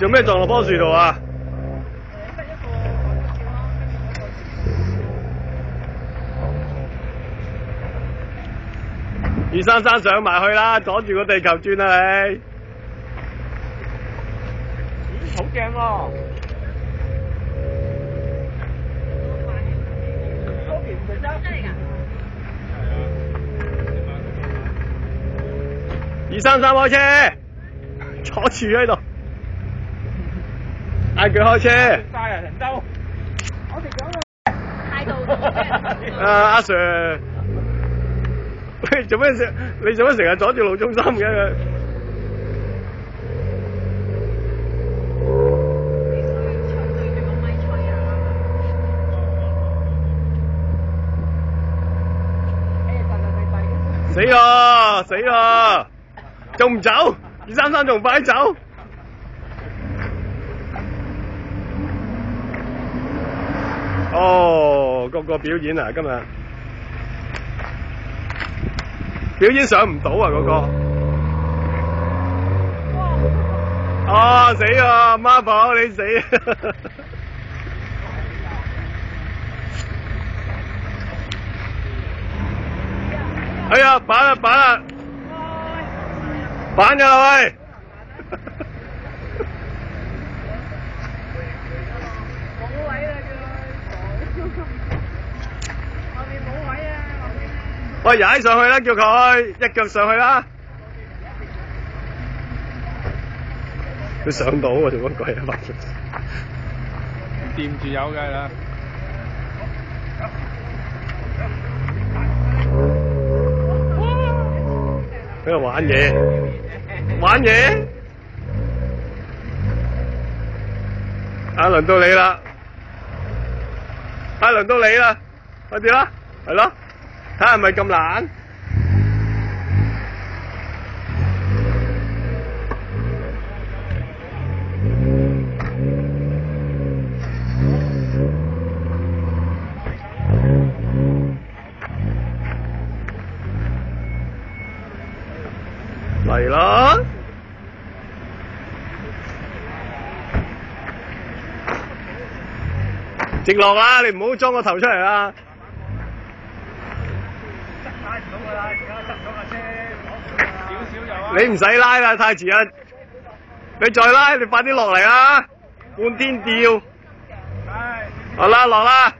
做咩撞落棵樹度啊？233上埋去啦，阻住個地球轉啊你！好驚喎！嗰邊唔係揸嚟㗎。233開車，阻住喺度，嗌佢開車。晒啊，人州！我哋講個態度。阿 Sir， 喂，做咩你做咩成日阻住路中心嘅？死咯！死咯！仲唔走？233仲唔快走？哦，個表演啊，今日表演上唔到啊，嗰個。哦，死啊！媽寶你死啊！哎呀，板啦板啦，板㗎啦喂！冇位啦佢，後面冇位啊！喂，踩上去啦，叫佢一腳上去啦。佢上到啊，做乜鬼啊？掂住有㗎啦。喺度玩嘢，玩嘢。啊，輪到你啦！啊，輪到你啦！快啲啦，係咯，睇下係咪咁難？嚟啦！直落啊！你唔好裝個頭出嚟啊！拉唔到㗎啦，而家執咗架車，少少就啊！你唔使拉啦，太遲啦！你再拉，你快啲落嚟啊！半天吊。好啦，落啦！